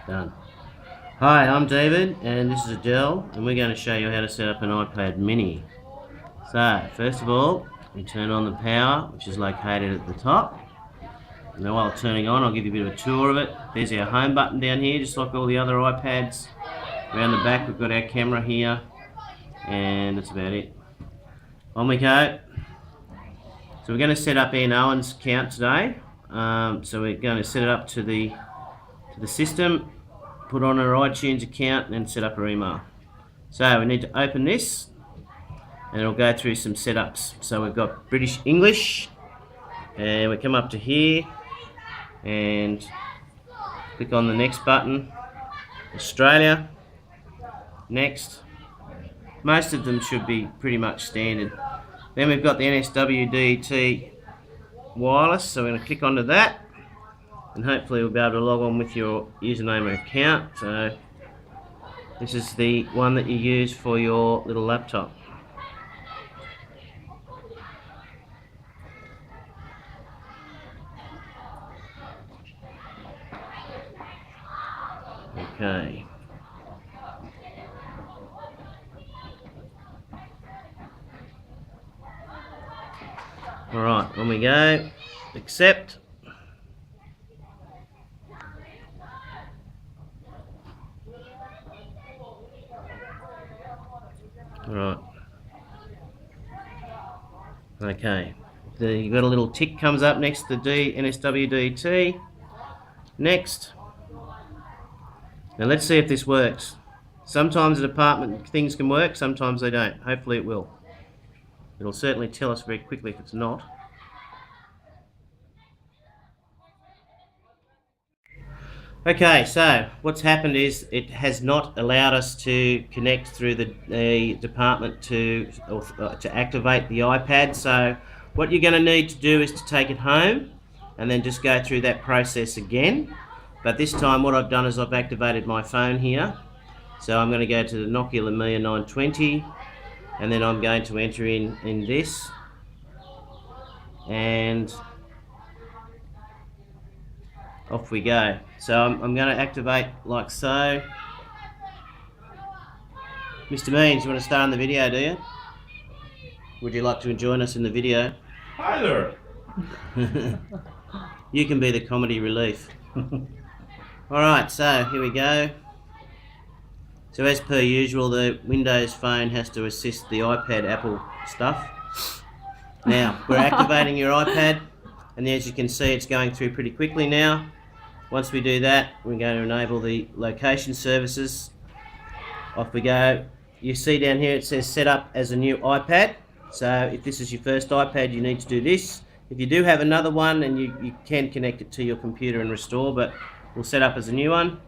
Done. Hi, I'm David and this is Adele and we're going to show you how to set up an iPad mini. So, first of all, you turn on the power, which is located at the top. Now while turning on, I'll give you a bit of a tour of it. There's our home button down here, just like all the other iPads. Around the back we've got our camera here, and that's about it. On we go. So we're going to set up Ian Owen's account today. So we're going to set it up to the system, put on our iTunes account, and then set up our email. So we need to open this, and it'll go through some setups. So we've got British English, and we come up to here, and click on the next button, Australia, next. Most of them should be pretty much standard. Then we've got the NSWDT wireless, so we're going to click onto that, and hopefully we'll be able to log on with your username and account. So this is the one that you use for your little laptop. Okay. Alright, on we go. Accept. Alright. Okay. You've got a little tick comes up next to the NSWDT. Next. Now let's see if this works. Sometimes the department things can work, sometimes they don't. Hopefully it will. It'll certainly tell us very quickly if it's not. Okay, so what's happened is it has not allowed us to connect through the department to activate the iPad. So what you're going to need to do is to take it home and then just go through that process again. But this time what I've done is I've activated my phone here. So I'm going to go to the Nokia Lumia 920, and then I'm going to enter in this, and off we go. So I'm going to activate like so. Mr. Means, you want to start on the video, do you? Would you like to join us in the video? Hi there. You can be the comedy relief. Alright, so here we go. So as per usual, the Windows phone has to assist the iPad Apple stuff. Now, we're activating your iPad, and as you can see it's going through pretty quickly now. Once we do that, we're going to enable the location services. Off we go. You see down here it says set up as a new iPad. So if this is your first iPad, you need to do this. If you do have another one, and you can connect it to your computer and restore, but we'll set up as a new one.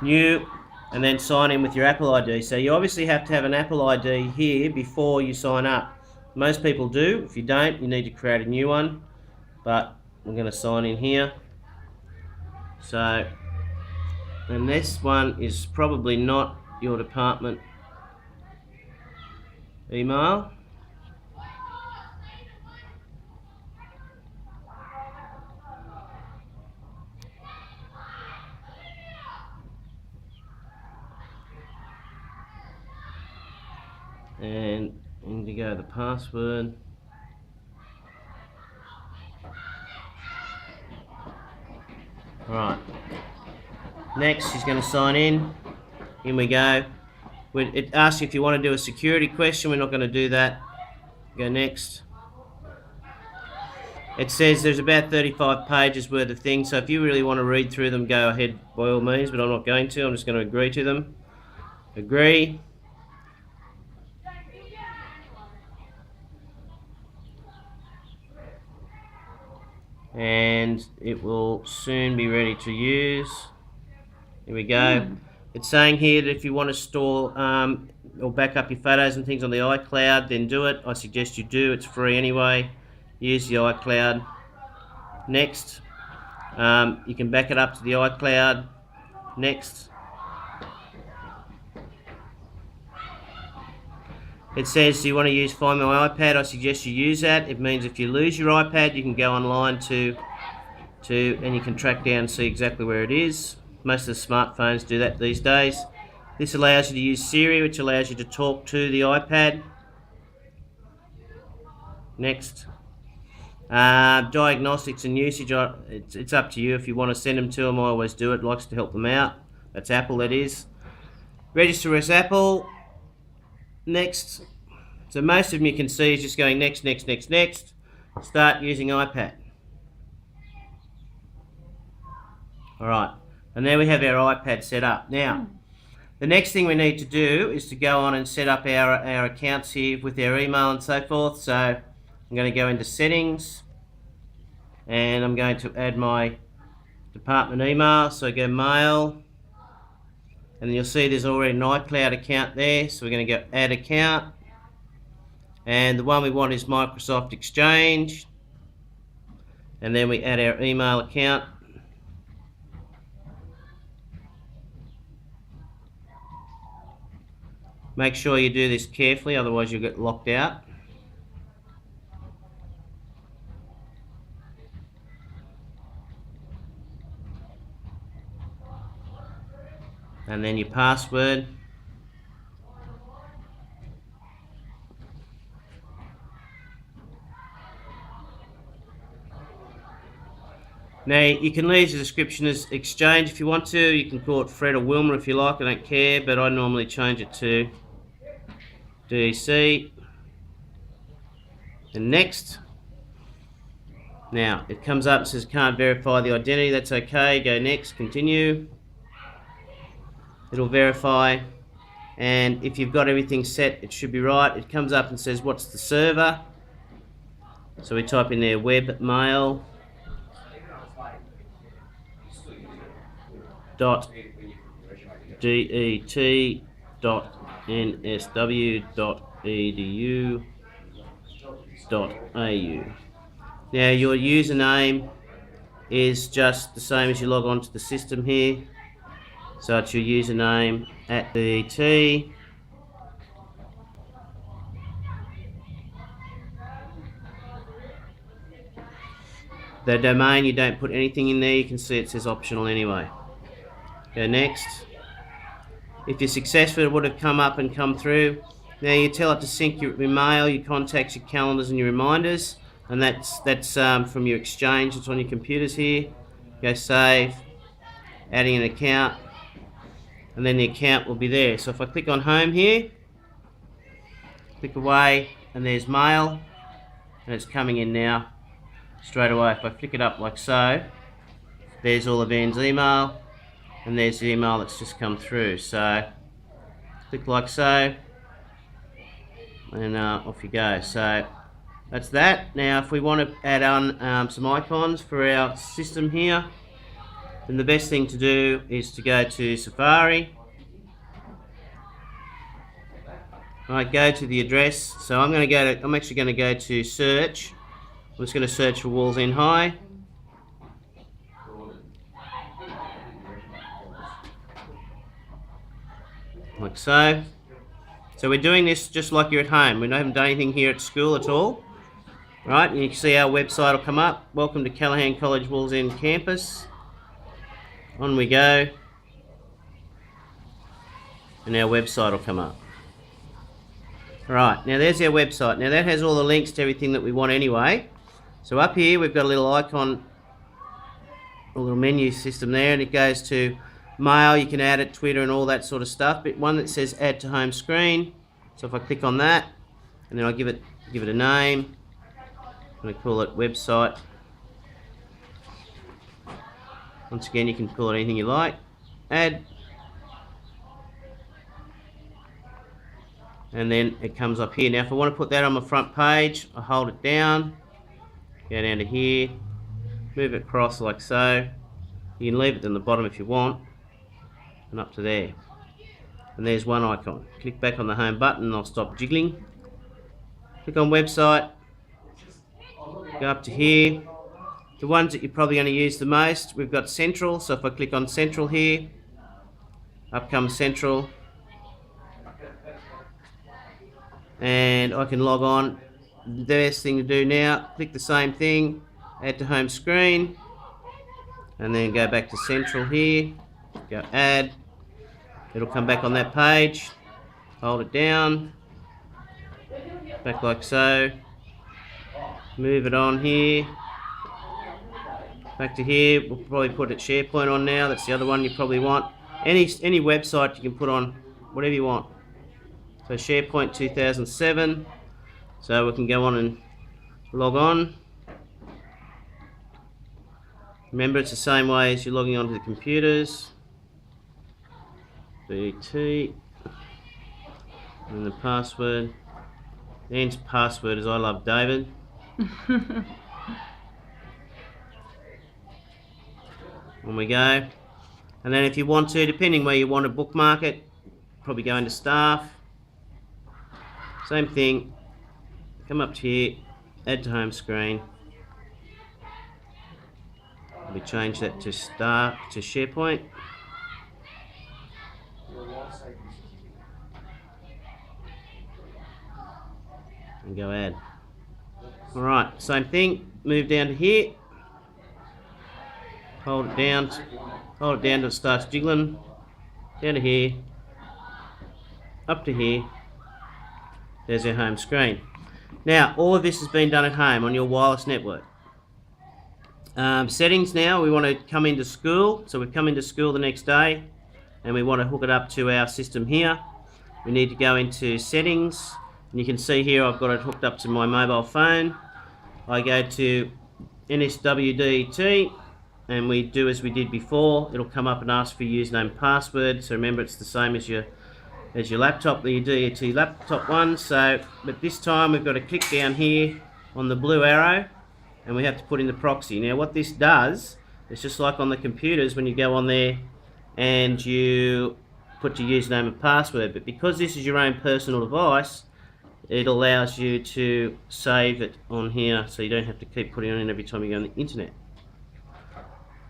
New, and then sign in with your Apple ID. So you obviously have to have an Apple ID here before you sign up. Most people do. If you don't, you need to create a new one. But I'm going to sign in here. So, and this one is probably not your department email. And indigo the password. Alright. Next, she's going to sign in. In we go. It asks you if you want to do a security question. We're not going to do that. Go next. It says there's about 35 pages worth of things, so if you really want to read through them, go ahead by all means, but I'm not going to. I'm just going to agree to them. Agree. And it will soon be ready to use. Here we go. It's saying here that if you want to store or back up your photos and things on the iCloud, then do it. I suggest you do. It's free anyway. Use the iCloud. Next. You can back it up to the iCloud. Next. It says, do you want to use Find My iPad? I suggest you use that. It means if you lose your iPad, you can go online and you can track down and see exactly where it is. Most of the smartphones do that these days. This allows you to use Siri, which allows you to talk to the iPad. Next. Diagnostics and usage, it's up to you. If you want to send them to them, I always do it. Likes to help them out. That's Apple, that is. Register as Apple. Next. So most of them you can see is just going next, next, next, next. Start using iPad. Alright, and there we have our iPad set up. Now, the next thing we need to do is to go on and set up our accounts here with our email and so forth. So I'm going to go into settings and I'm going to add my department email. So I go mail and you'll see there's already an iCloud account there. So we're going to go add account, and the one we want is Microsoft Exchange, and then we add our email account. Make sure you do this carefully, otherwise you'll get locked out. And then your password. Now you can leave the description as Exchange if you want to. You can call it Fred or Wilma if you like, I don't care, but I normally change it to DC. And next. Now it comes up and says can't verify the identity. That's okay. Go next, continue. It'll verify, and if you've got everything set, it should be right. It comes up and says what's the server. So we type in there webmail det.nsw.edu.au. Now your username is just the same as you log on to the system here. So it's your username at DET. The domain, you don't put anything in there. You can see it says optional anyway. Go next. If you're successful, it would have come up and come through. Now you tell it to sync your mail, your contacts, your calendars and your reminders, and that's from your Exchange. It's on your computers here. Go save, adding an account, and then the account will be there. So if I click on home here, click away, and there's mail, and it's coming in now straight away. If I flick it up like so, there's all of Ian's email, and there's the email that's just come through. So click like so, and off you go. So that's that. Now if we want to add on some icons for our system here, then the best thing to do is to go to Safari. Right, go to the address. So I'm actually going to go to search. I'm just going to search for Wallsend High. Like so. So we're doing this just like you're at home. We haven't done anything here at school at all. Right, and you can see our website will come up. Welcome to Callaghan College Wallsend Campus. On we go. And our website will come up. Right, now there's our website. Now that has all the links to everything that we want anyway. So up here we've got a little icon, a little menu system there, and it goes to mail. You can add it, Twitter and all that sort of stuff. But one that says add to home screen. So if I click on that, and then I'll give it a name. I'm going to call it website. Once again, you can call it anything you like. Add. And then it comes up here. Now if I want to put that on my front page, I hold it down, go down to here, move it across like so. You can leave it in the bottom if you want, and up to there. And there's one icon. Click back on the home button and I'll stop jiggling. Click on website, go up to here. The ones that you're probably going to use the most, we've got Central. So if I click on Central here, up comes Central. And I can log on. The best thing to do now, click the same thing, add to home screen, and then go back to Central here. Go add. It'll come back on that page. Hold it down. Back like so. Move it on here. Back to here. We'll probably put it SharePoint on now. That's the other one you probably want. Any website you can put on whatever you want. So SharePoint 2007. So we can go on and log on. Remember, it's the same way as you're logging onto the computers. BT. And the password. Ian's password is I love David. On we go. And then if you want to, depending where you want to bookmark it, probably go into staff. Same thing. Come up to here, add to home screen. We change that to start to SharePoint. And go add. Alright, same thing. Move down to here. Hold it down till it starts jiggling. Down to here. Up to here. There's your home screen. Now, all of this has been done at home on your wireless network. Settings now, we want to come into school. So we've come into school the next day and we want to hook it up to our system here. We need to go into settings. And you can see here I've got it hooked up to my mobile phone. I go to NSWDT and we do as we did before. It'll come up and ask for your username and password. So remember, it's the same as your laptop, the DET laptop one. So, but this time we've got to click down here on the blue arrow and we have to put in the proxy. Now what this does, it's just like on the computers when you go on there and you put your username and password, but because this is your own personal device, it allows you to save it on here so you don't have to keep putting it in every time you go on the internet.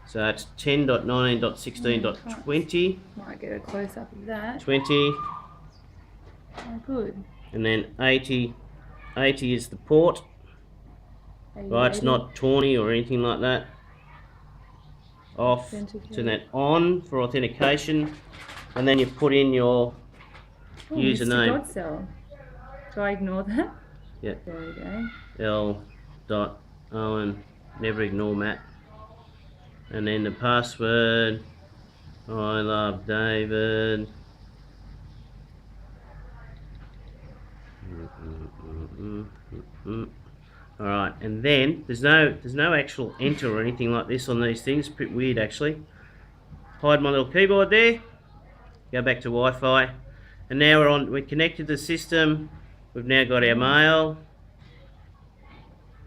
So it's 10.19.16.20. Might get a close up of that. 20. Oh, good. And then 80 is the port. 80, Right, it's 80. not 20 or anything like that. Off, turn that on for authentication. And then you put in your username. Mr. Godsell. Do I ignore that? Yeah. There we go. L.Owen, never ignore Matt. And then the password, I love David. Alright, and then there's no actual enter or anything like this on these things. Pretty weird actually. Hide my little keyboard there. Go back to Wi-Fi. And now we're connected to the system. We've now got our mail.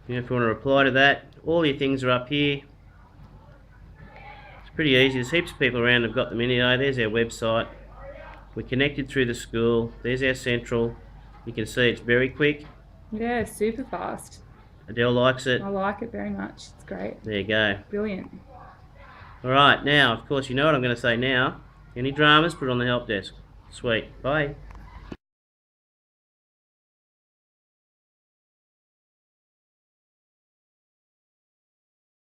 If you want to reply to that, all your things are up here. It's pretty easy. There's heaps of people around who've got them anyway. There's our website. We're connected through the school. There's our central. You can see it's very quick. Yeah, super fast. Adele likes it. I like it very much. It's great. There you go. Brilliant. Alright, now, of course, you know what I'm going to say now. Any dramas, put it on the help desk. Sweet. Bye.